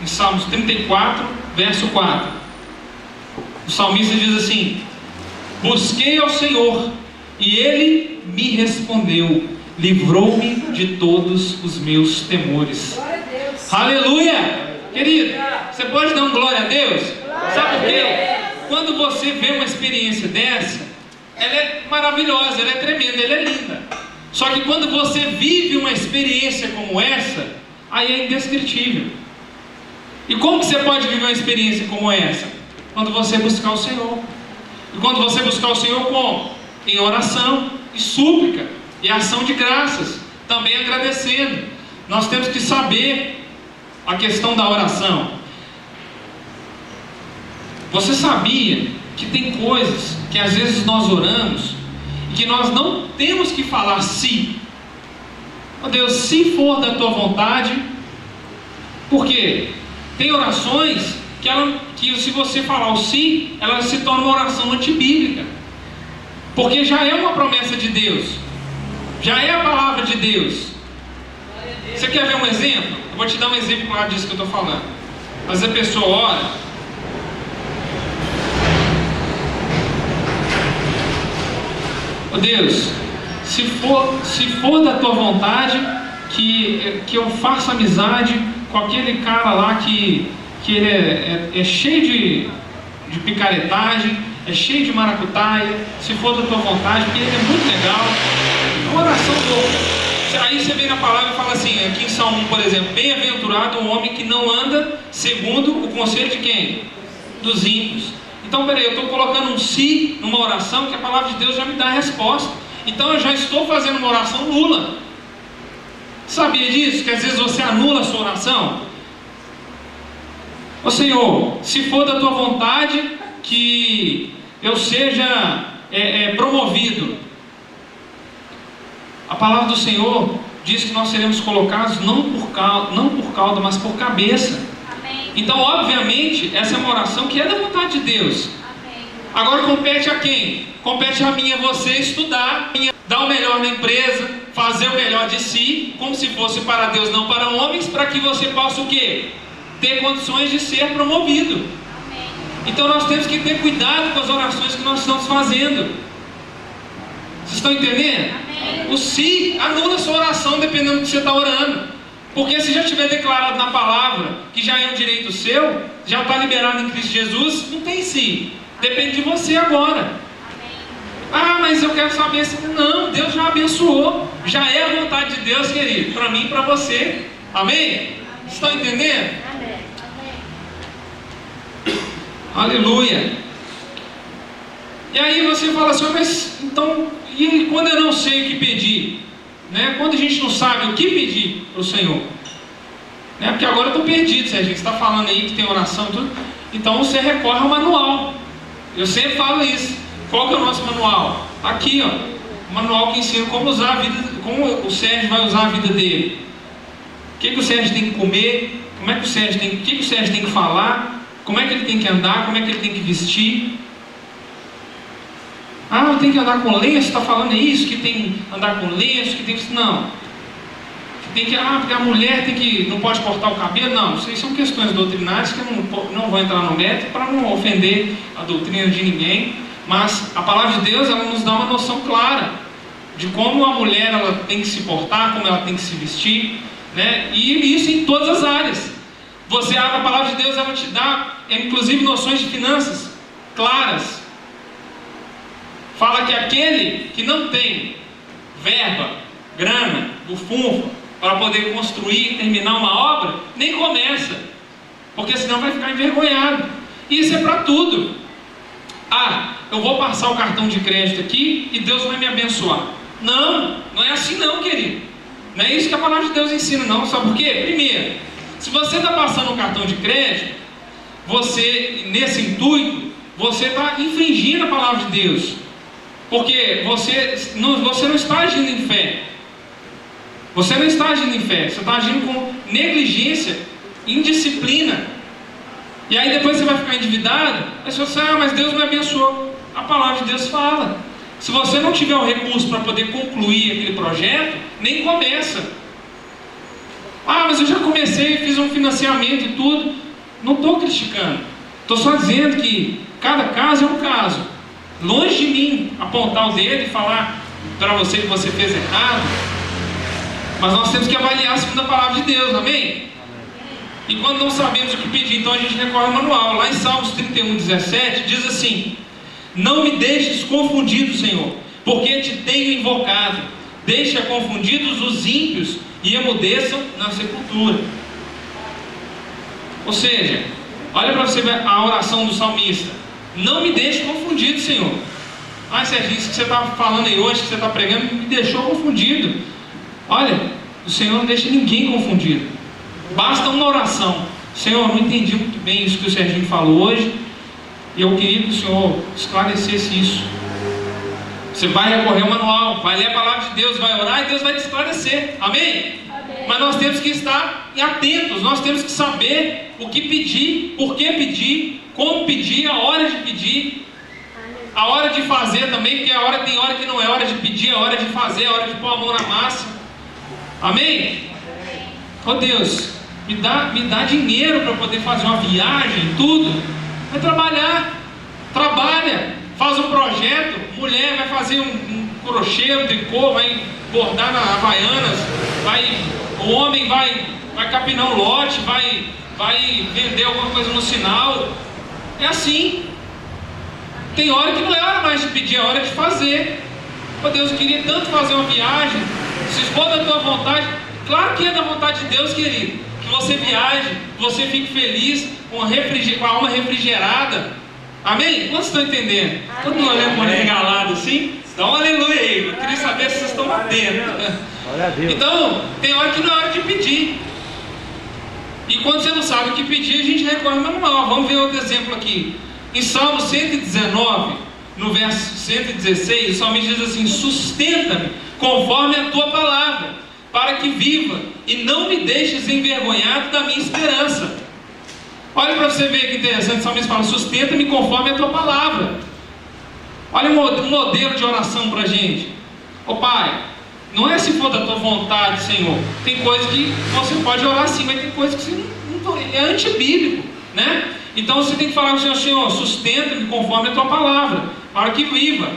Em Salmos 34, verso 4. O salmista diz assim: busquei ao Senhor, e Ele me respondeu, livrou-me de todos os meus temores. Glória a Deus. Aleluia! Querido, você pode dar um glória a Deus? Sabe por quê? Quando você vê uma experiência dessa, ela é maravilhosa, ela é tremenda, ela é linda. Só que quando você vive uma experiência como essa, aí é indescritível. E como que você pode viver uma experiência como essa? Quando você buscar o Senhor. E quando você buscar o Senhor como? Em oração e súplica e ação de graças, também agradecendo. Nós temos que saber a questão da oração. Você sabia que tem coisas que às vezes nós oramos e que nós não temos que falar se? Oh Deus, se for da Tua vontade. Por quê? Tem orações que se você falar o se, ela se torna uma oração antibíblica, porque já é uma promessa de Deus, já é a palavra de Deus. Você quer ver um exemplo? Eu vou te dar um exemplo claro disso que eu estou falando. Mas a pessoa ora: oh Deus, se for da Tua vontade, que eu faça amizade com aquele cara lá que ele é cheio de picaretagem, é cheio de maracutaia, se for da tua vontade, porque ele é muito legal. É uma oração boa. Aí você vem na palavra e fala assim, aqui em Salmo 1, por exemplo, bem-aventurado o homem que não anda segundo o conselho de quem? Dos ímpios. Então, peraí, eu estou colocando um se numa oração que a palavra de Deus já me dá a resposta. Então eu já estou fazendo uma oração nula. Sabia disso? Que às vezes você anula a sua oração? Ô Senhor, se for da tua vontade que eu seja promovido. A palavra do Senhor diz que nós seremos colocados não por cauda, mas por cabeça. Amém. Então, obviamente, essa é uma oração que é da vontade de Deus. Amém. Agora compete a quem? Compete a mim e a você estudar, dar o melhor na empresa, fazer o melhor de si, como se fosse para Deus, não para homens, para que você possa o quê? Ter condições de ser promovido. Amém. Então nós temos que ter cuidado com as orações que nós estamos fazendo. Vocês estão entendendo? Amém. O se anula a sua oração dependendo do que você está orando. Porque se já tiver declarado na palavra que já é um direito seu, já está liberado em Cristo Jesus, não tem se. Depende de você agora. Amém. Ah, mas eu quero saber se... Não, Deus já abençoou. Já é a vontade de Deus, querido. Para mim e para você. Amém? Vocês estão entendendo? Amém. Aleluia. E aí você fala assim, mas então, e quando eu não sei o que pedir? Né? Quando a gente não sabe o que pedir para o Senhor? Né? Porque agora eu estou perdido, Sérgio. Você está falando aí que tem oração e tudo. Então você recorre ao manual. Eu sempre falo isso. Qual que é o nosso manual? Aqui, ó. O manual que ensina como usar a vida, como o Sérgio vai usar a vida dele. O que o Sérgio tem que comer? Como é que o Sérgio tem, o que o Sérgio tem que falar? Como é que ele tem que andar? Como é que ele tem que vestir? Ah, eu tenho que andar com lenço? Está falando isso? Que tem que andar com lenço? Que tem que... Não. Que tem que... Ah, porque a mulher tem que... não pode cortar o cabelo? Não. Isso aí são questões doutrinárias que eu não vou entrar no mérito para não ofender a doutrina de ninguém. Mas a palavra de Deus, ela nos dá uma noção clara de como a mulher ela tem que se portar, como ela tem que se vestir, né? E isso em todas as áreas. Você abre a palavra de Deus, ela te dá, inclusive, noções de finanças claras. Fala que aquele que não tem verba, grana, bufunfa, para poder construir e terminar uma obra, nem começa, porque senão vai ficar envergonhado. E isso é para tudo. Ah, eu vou passar o cartão de crédito aqui e Deus vai me abençoar. Não, não é assim não, querido. Não é isso que a palavra de Deus ensina não. Sabe por quê? Primeiro, se você está passando um cartão de crédito, você, nesse intuito, você está infringindo a palavra de Deus. Porque você não está agindo em fé. Você não está agindo em fé. Você está agindo com negligência, indisciplina. E aí depois você vai ficar endividado. Aí você fala, ah, mas Deus me abençoou. A palavra de Deus fala. Se você não tiver o recurso para poder concluir aquele projeto, nem começa. Ah, mas eu já comecei, fiz um financiamento e tudo. Não estou criticando. Estou só dizendo que cada caso é um caso. Longe de mim apontar o dedo e falar para você que você fez errado. Mas nós temos que avaliar segundo a palavra de Deus, amém? E quando não sabemos o que pedir, então a gente recorre ao manual. Lá em Salmos 31:17 diz assim: não me deixes confundido, Senhor, porque te tenho invocado. Deixa confundidos os ímpios e emudeçam na sepultura. Ou seja, olha para você ver a oração do salmista: não me deixe confundido, Senhor. Ah, Serginho, isso que você está falando aí hoje, que você está pregando, me deixou confundido. Olha, o Senhor não deixa ninguém confundido. Basta uma oração: Senhor, eu não entendi muito bem isso que o Serginho falou hoje, e eu queria que o Senhor esclarecesse isso. Você vai recorrer ao manual, vai ler a palavra de Deus, vai orar e Deus vai te esclarecer, amém? Amém. Mas nós temos que estar atentos, nós temos que saber o que pedir, por que pedir, como pedir, a hora de pedir, a hora de fazer também, porque tem hora que não é hora de pedir, é hora de fazer, é hora de pôr a mão na massa, amém? Oh Deus, me dá dinheiro para poder fazer uma viagem, tudo. Vai trabalhar, trabalha, faz um projeto. Mulher vai fazer um crochê, um tricô, vai bordar na Havaianas, o homem vai capinar um lote, vai vender alguma coisa no sinal. É assim. Tem hora que não é hora mais de pedir, é hora de fazer. Pô, Deus, eu queria tanto fazer uma viagem. Se for da tua vontade, claro que é da vontade de Deus, querido. Que você viaje, que você fique feliz, com a alma refrigerada. Amém? Quantos estão entendendo? Todo mundo olhando com o olho regalado assim? Dá um aleluia aí. Eu queria saber se vocês estão atentos. Então, tem hora que não é hora de pedir. E quando você não sabe o que pedir, a gente recorre ao manual. Vamos ver outro exemplo aqui. Em Salmo 119, no verso 116, o salmista diz assim: sustenta-me conforme a tua palavra, para que viva, e não me deixes envergonhado da minha esperança. Olha para você ver que interessante, o salmista fala: sustenta-me conforme a tua palavra. Olha um modelo de oração para a gente. Ô Pai, não é se for da tua vontade, Senhor. Tem coisa que você pode orar sim, mas tem coisa que você não é antibíblico, né? Então você tem que falar com o Senhor: Senhor, sustenta-me conforme a tua palavra, para que viva.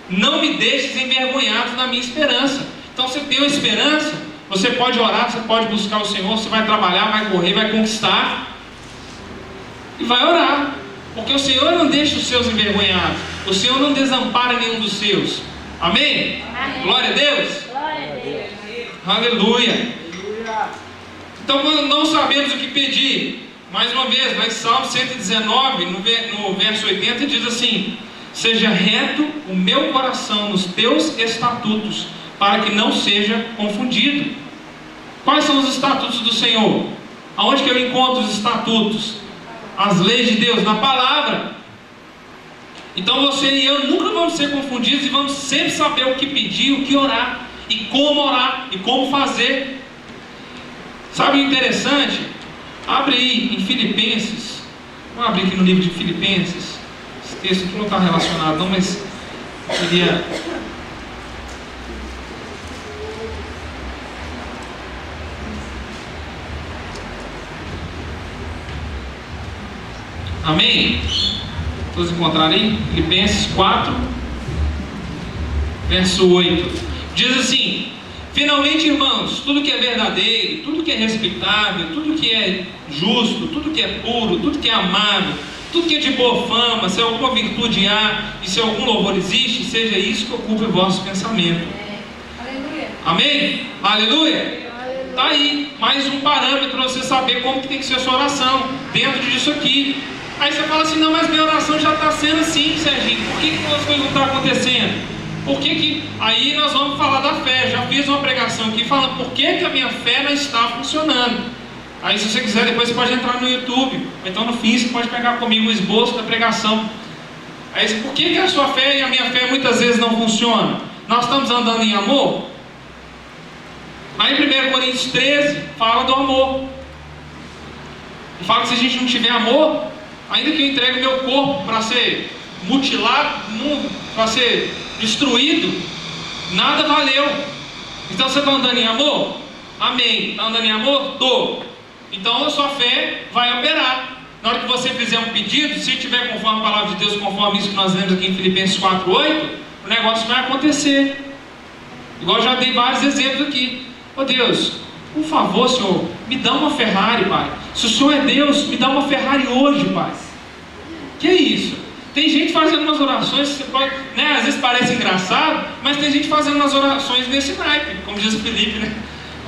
Não me deixes envergonhado na minha esperança. Então você tem uma esperança, você pode orar, você pode buscar o Senhor, você vai trabalhar, vai correr, vai conquistar e vai orar, porque o Senhor não deixa os seus envergonhados, o Senhor não desampara nenhum dos seus. Amém? Amém. Glória a Deus. Glória a Deus. Aleluia. Então, quando não sabemos o que pedir, mais uma vez, lá em Salmo 119, no verso 80, diz assim: seja reto o meu coração nos teus estatutos, para que não seja confundido. Quais são os estatutos do Senhor? Aonde que eu encontro os estatutos? As leis de Deus, na palavra. Então você e eu nunca vamos ser confundidos, e vamos sempre saber o que pedir, o que orar, e como fazer. Sabe o interessante? Abre aí em Filipenses. Vamos abrir aqui no livro de Filipenses. Esse texto aqui não está relacionado não, mas eu queria... Amém? Todos encontraram aí? Filipenses 4, verso 8. Diz assim: finalmente, irmãos, tudo que é verdadeiro, tudo que é respeitável, tudo que é justo, tudo que é puro, tudo que é amável, tudo que é de boa fama, se alguma virtude há e se algum louvor existe, seja isso que ocupe o vosso pensamento. Aleluia. Amém? Aleluia? Está aí, mais um parâmetro para você saber como que tem que ser a sua oração dentro disso aqui. Aí você fala assim: não, mas minha oração já está sendo assim, Serginho, por que as coisas não estão acontecendo? Por que aí nós vamos falar da fé. Já fiz uma pregação aqui falando por que a minha fé não está funcionando. Aí se você quiser depois você pode entrar no YouTube, ou então no fim você pode pegar comigo o esboço da pregação. Aí por que a sua fé e a minha fé muitas vezes não funcionam? Nós estamos andando em amor? Aí em 1 Coríntios 13 fala do amor, e fala que se a gente não tiver amor, ainda que eu entregue o meu corpo para ser mutilado, para ser destruído, nada valeu. Então você está andando em amor? Amém. Está andando em amor? Estou. Então a sua fé vai operar. Na hora que você fizer um pedido, se tiver conforme a palavra de Deus, conforme isso que nós lemos aqui em Filipenses 4:8, o negócio vai acontecer. Igual eu já dei vários exemplos aqui. Ô Deus, por favor, Senhor, me dá uma Ferrari, Pai. Se o Senhor é Deus, me dá uma Ferrari hoje, Pai. Que é isso? Tem gente fazendo umas orações, você pode, né, às vezes parece engraçado, mas tem gente fazendo umas orações nesse naipe, como diz o Felipe, né?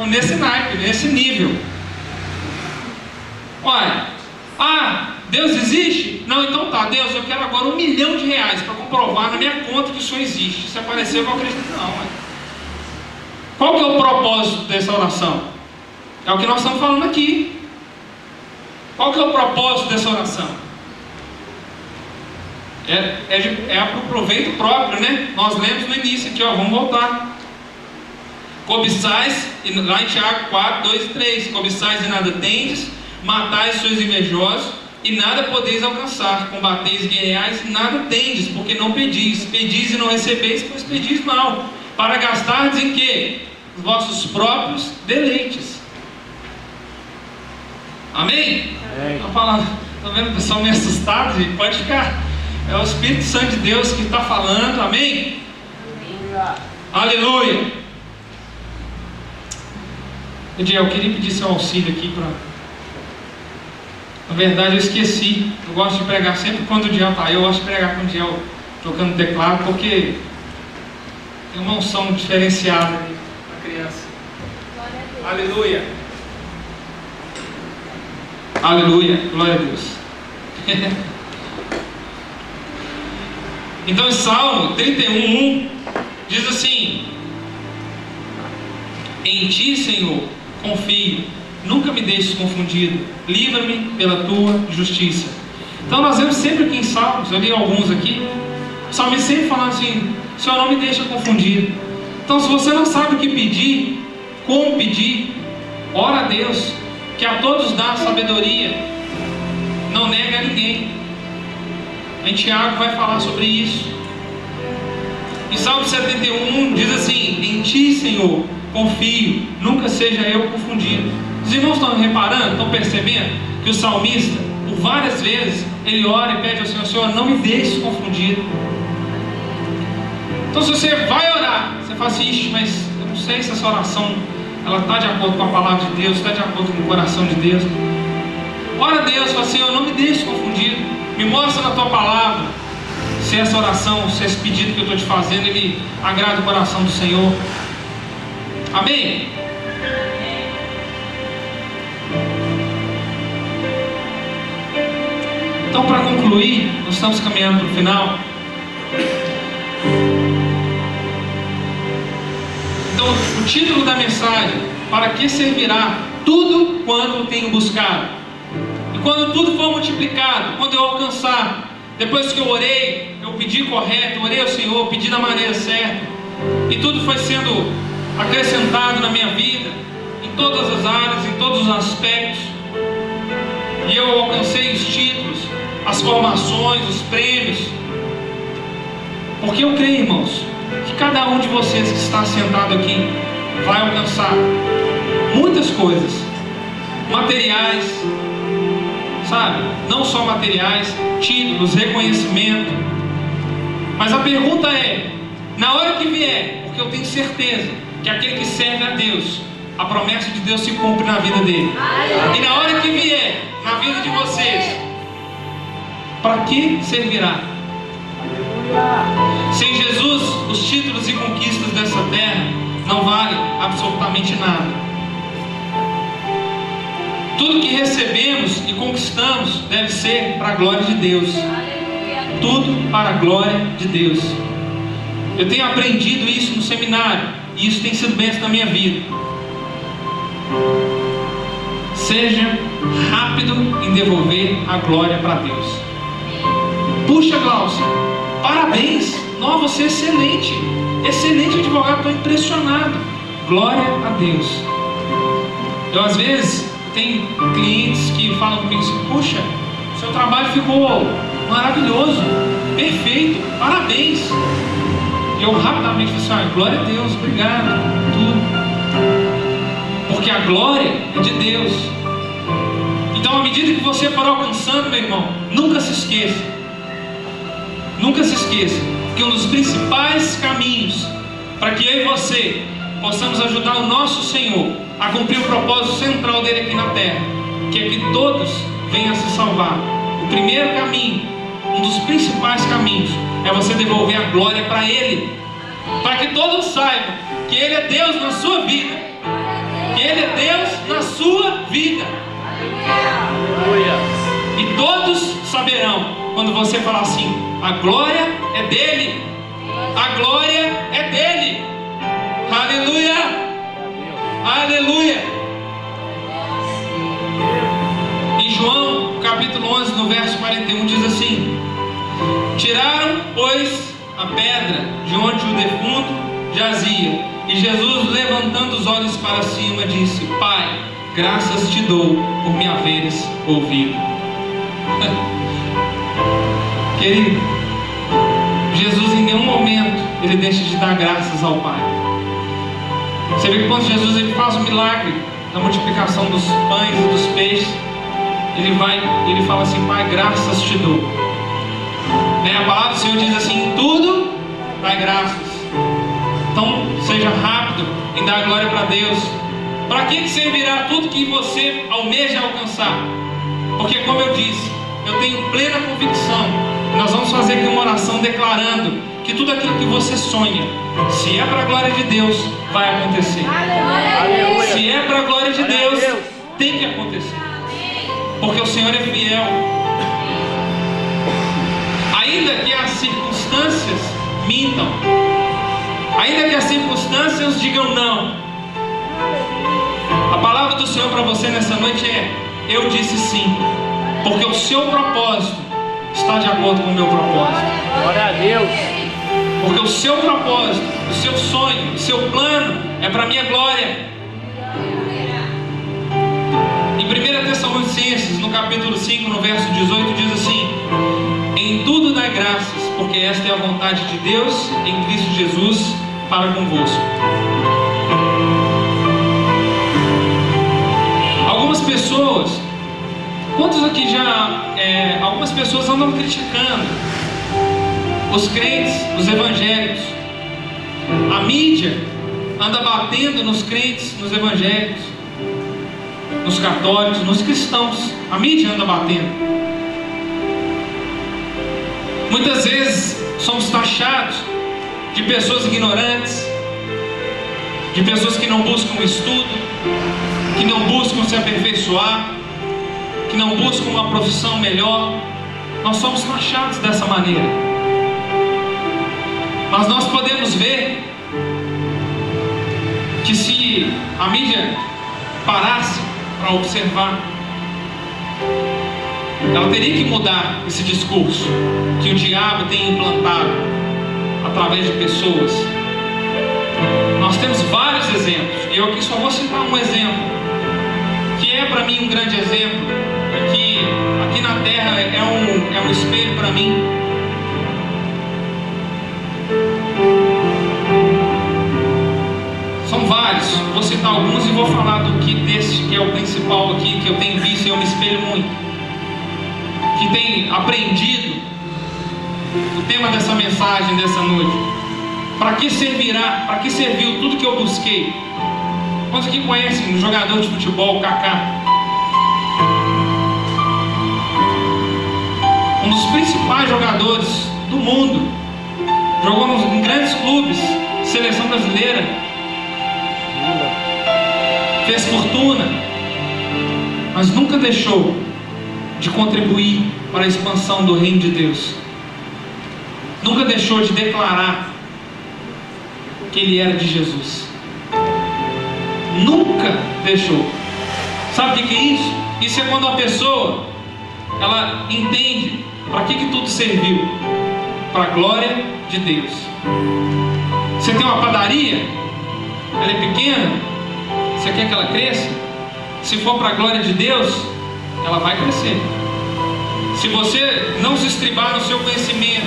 Nesse naipe, nesse nível. Olha, Deus existe? Não, então tá, Deus, eu quero agora R$1 milhão para comprovar na minha conta que o Senhor existe. Se aparecer, eu vou acreditar. Não, mas qual que é o propósito dessa oração? É o que nós estamos falando aqui. Qual que é o propósito dessa oração? É para o proveito próprio, né? Nós lemos no início aqui, vamos voltar. Cobiçais, lá em Tiago 4, 2 e 3. Cobiçais e nada tendes, matais sois invejosos e nada podeis alcançar. Combateis e guerreais e nada tendes, porque não pedis. Pedis e não recebeis, pois pedis mal, para gastardes em quê? Os vossos próprios deleites. Amém? Estou falando, estou vendo o pessoal meio assustado, gente. Pode ficar. É o Espírito Santo de Deus que está falando. Amém? Aleluia. Eu queria pedir seu auxílio aqui para... Na verdade eu esqueci. Eu gosto de pregar sempre quando o Diel está aí. Eu gosto de pregar quando o Diel tocando teclado, porque tem uma unção diferenciada ali para criança. Aleluia. Aleluia. Glória a Deus. Então, em Salmo 31:1 diz assim: em ti, Senhor, confio, nunca me deixes confundido, livra-me pela tua justiça. Então nós vemos sempre aqui em Salmos, eu li alguns aqui, o salmista sempre falando assim: Senhor, não me deixa confundido. Então, se você não sabe o que pedir, como pedir, ora a Deus, que a todos dá sabedoria, não nega a ninguém. Em Tiago vai falar sobre isso. Em Salmo 71 diz assim: em ti, Senhor, confio, nunca seja eu confundido. Os irmãos estão reparando, estão percebendo que o salmista, por várias vezes, ele ora e pede ao Senhor: Senhor, não me deixe confundido. Então, se você vai orar, você fala assim: ixi, mas eu não sei se essa oração ela está de acordo com a palavra de Deus, está de acordo com o coração de Deus. Ora a Deus, fala: Senhor, não me deixe confundido, me mostra na tua palavra se essa oração, se esse pedido que eu estou te fazendo, ele agrada o coração do Senhor. Amém? Então, para concluir, nós estamos caminhando para o final. Então, o título da mensagem: para que servirá tudo quanto tenho buscado? E quando tudo for multiplicado, quando eu alcançar, depois que eu orei, eu pedi correto, orei ao Senhor, pedi da maneira certa, e tudo foi sendo acrescentado na minha vida, em todas as áreas, em todos os aspectos, e eu alcancei os títulos, as formações, os prêmios, porque eu creio, irmãos, que cada um de vocês que está sentado aqui vai alcançar muitas coisas materiais, sabe? Não só materiais, títulos, reconhecimento. Mas a pergunta é: na hora que vier, porque eu tenho certeza que aquele que serve a Deus, a promessa de Deus se cumpre na vida dele. E na hora que vier na vida de vocês, para que servirá? Sem Jesus, os títulos e conquistas dessa terra não valem absolutamente nada. Tudo que recebemos e conquistamos deve ser para a glória de Deus. Tudo para a glória de Deus. Eu tenho aprendido isso no seminário, e isso tem sido bênção na minha vida. Seja rápido em devolver a glória para Deus. Puxa, Glaucio, parabéns! Nossa, você é excelente! Excelente advogado, estou impressionado. Glória a Deus. Eu às vezes tenho clientes que falam comigo assim: puxa, seu trabalho ficou maravilhoso, perfeito, parabéns. E eu rapidamente falo assim: glória a Deus, obrigado, tudo. Porque a glória é de Deus. Então, à medida que você for alcançando, meu irmão, nunca se esqueça. Nunca se esqueça que um dos principais caminhos para que eu e você possamos ajudar o nosso Senhor a cumprir o propósito central dele aqui na terra, que é que todos venham a se salvar. O primeiro caminho, um dos principais caminhos, é você devolver a glória para Ele, para que todos saibam que Ele é Deus na sua vida, que Ele é Deus na sua vida. E todos saberão quando você falar assim: a glória é dele, a glória é dele. Aleluia, aleluia. Em João capítulo 11, no verso 41 diz assim: tiraram, pois, a pedra de onde o defunto jazia, e Jesus, levantando os olhos para cima, disse: Pai, graças te dou por me haveres ouvido. Querido, Jesus em nenhum momento ele deixa de dar graças ao Pai. Você vê que quando Jesus ele faz o milagre da multiplicação dos pães e dos peixes, ele fala assim: Pai, graças te dou. A palavra do Senhor diz assim: em tudo dai graças. Então seja rápido em dar glória para Deus. Para que servirá tudo que você almeja alcançar? Porque, como eu disse, eu tenho plena convicção Nós vamos fazer aqui uma oração declarando que tudo aquilo que você sonha, se é para a glória de Deus, vai acontecer. Aleluia. Se é para a glória de Glória a Deus, Deus, tem que acontecer. Porque o Senhor é fiel. Ainda que as circunstâncias mintam, ainda que as circunstâncias digam não, a palavra do Senhor para você nessa noite é: eu disse sim, porque o seu propósito está de acordo com o meu propósito. glória a Deus. Porque o seu propósito, o seu sonho, o seu plano é para a minha glória. Em 1 Tessalonicenses, no capítulo 5, no verso 18, diz assim: em tudo dai graças, porque esta é a vontade de Deus em Cristo Jesus para convosco. Algumas pessoas, quantos aqui já, algumas pessoas andam criticando os crentes, os evangélicos. A mídia anda batendo nos crentes, nos evangélicos, nos católicos, nos cristãos. A mídia anda batendo. Muitas vezes somos taxados de pessoas ignorantes, de pessoas que não buscam estudo, que não buscam se aperfeiçoar, que não buscam uma profissão melhor. Nós somos taxados dessa maneira. Mas nós podemos ver que se a mídia parasse para observar, ela teria que mudar esse discurso que o diabo tem implantado através de pessoas. Nós temos vários exemplos. Eu aqui só vou citar um exemplo, que é para mim um grande exemplo, que aqui na terra é um espelho para mim. São vários, vou citar alguns e vou falar desse que é o principal aqui, que eu tenho visto e eu me espelho muito, que tem aprendido o tema dessa mensagem dessa noite. Para que servirá? Para que serviu tudo que eu busquei? Quantos aqui conhecem um jogador de futebol, Kaká? Um dos principais jogadores do mundo, jogou em grandes clubes, seleção brasileira, fez fortuna, mas nunca deixou de contribuir para a expansão do reino de Deus. Nunca deixou de declarar que ele era de Jesus. Nunca deixou. Sabe o que é isso? Isso é quando a pessoa, ela entende para que tudo serviu. Para a glória de Deus. Você tem uma padaria, ela é pequena, você quer que ela cresça? Se for para a glória de Deus, ela vai crescer. Se você não se estribar no seu conhecimento,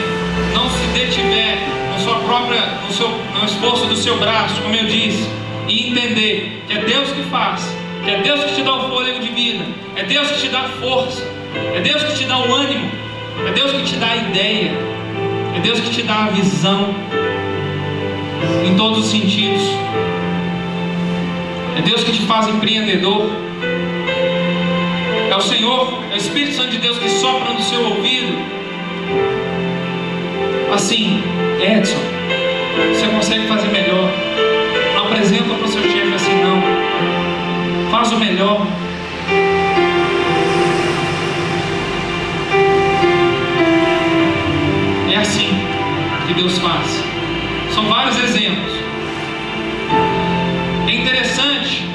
não se detiver no esforço do seu braço, como eu disse, e entender que é Deus que faz, que é Deus que te dá o fôlego de vida, é Deus que te dá força, é Deus que te dá o ânimo, é Deus que te dá a ideia, é Deus que te dá a visão em todos os sentidos, é Deus que te faz empreendedor. É o Senhor, é o Espírito Santo de Deus que sopra no seu ouvido assim: Edson, você consegue fazer melhor. Não apresenta para o seu chefe assim, não. Faz o melhor. É assim que Deus faz. São vários exemplos. É interessante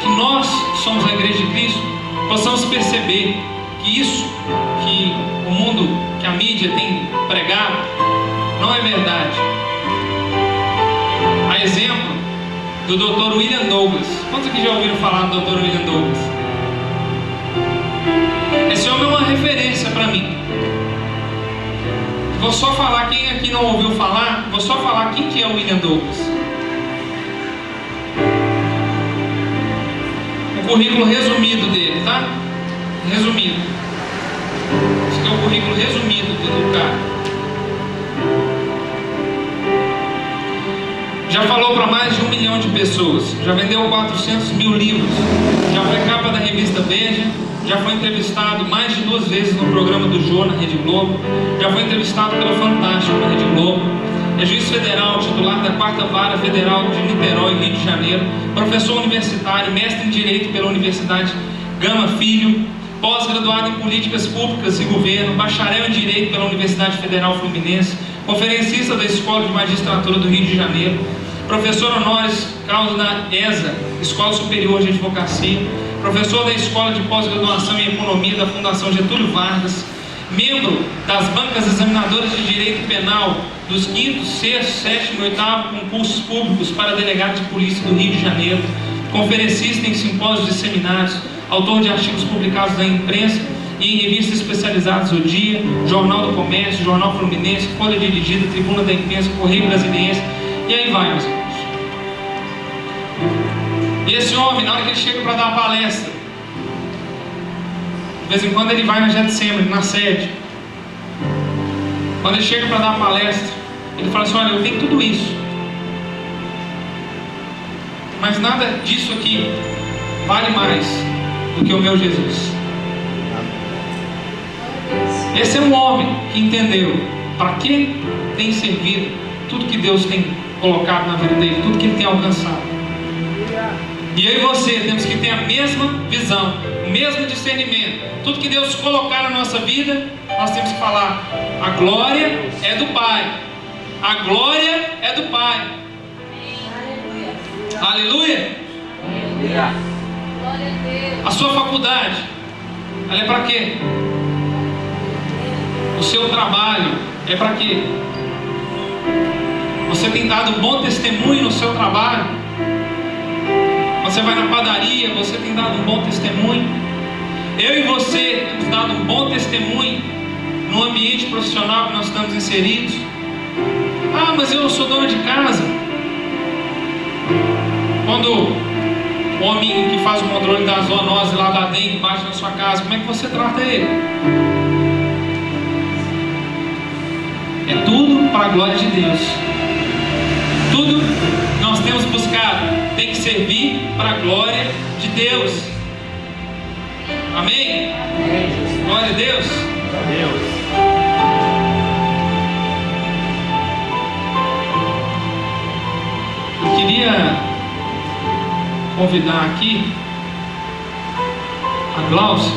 que nós somos a Igreja de Cristo, possamos perceber que isso que o mundo, que a mídia tem pregado, não é verdade. A exemplo do Dr. William Douglas. Quantos aqui já ouviram falar do Dr. William Douglas? Esse homem é uma referência para mim. Vou só falar, quem aqui não ouviu falar, vou só falar quem que é o William Douglas. O currículo resumido dele, tá? Resumido. Esse aqui é o currículo resumido do cara. Já falou para mais de 1 milhão de pessoas, já vendeu 400 mil livros, já foi capa da revista Veja, já foi entrevistado mais de 2 vezes no programa do Jô na Rede Globo, já foi entrevistado pelo Fantástico na Rede Globo, é juiz federal, titular da 4ª Vara Federal de Niterói, Rio de Janeiro, professor universitário, mestre em Direito pela Universidade Gama Filho, pós-graduado em Políticas Públicas e Governo, bacharel em Direito pela Universidade Federal Fluminense, conferencista da Escola de Magistratura do Rio de Janeiro, professor honoris causa da ESA, Escola Superior de Advocacia, professor da Escola de Pós-Graduação em Economia da Fundação Getúlio Vargas, membro das bancas examinadoras de Direito Penal dos 5º, 6º, 7º e 8º concursos públicos para delegado de polícia do Rio de Janeiro, conferencista em simpósios e seminários, autor de artigos publicados na imprensa e em revistas especializadas: O Dia, Jornal do Comércio, Jornal Fluminense, Folha Dirigida, Tribuna da Imprensa, Correio Brasiliense, e aí vai, meus irmãos. E esse homem, na hora que ele chega para dar a palestra, de vez em quando ele vai na Getsemane, na sede. Quando ele chega para dar a palestra, ele fala assim: olha, eu tenho tudo isso, mas nada disso aqui vale mais do que o meu Jesus. Esse é um homem que entendeu para que tem servido tudo que Deus tem colocado na vida dele, tudo que ele tem alcançado. E eu e você temos que ter a mesma visão, o mesmo discernimento. Tudo que Deus colocar na nossa vida, nós temos que falar: a glória é do Pai, a glória é do Pai. Aleluia. Aleluia. Glória a Deus. A sua faculdade, ela é para quê? O seu trabalho é para quê? Você tem dado bom testemunho no seu trabalho? Você vai na padaria, você tem dado um bom testemunho? Eu e você temos dado um bom testemunho no ambiente profissional que nós estamos inseridos? Ah, mas eu não sou dona de casa. Quando o homem que faz o controle da zoonose lá da dengue bate na sua casa, como é que você trata ele? É tudo para a glória de Deus. Tudo que nós temos buscado tem que servir para a glória de Deus. Amém? Glória a Deus. Eu queria convidar aqui a Glaucia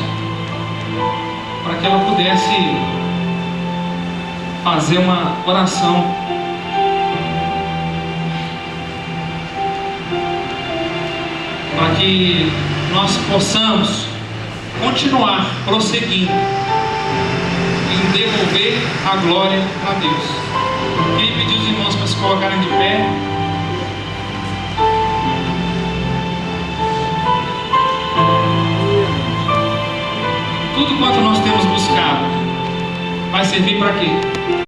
para que ela pudesse fazer uma oração para que nós possamos continuar prosseguindo em devolver a glória a Deus. Eu queria pedir os irmãos para se colocarem de pé. Tudo quanto nós temos buscado vai servir para quê?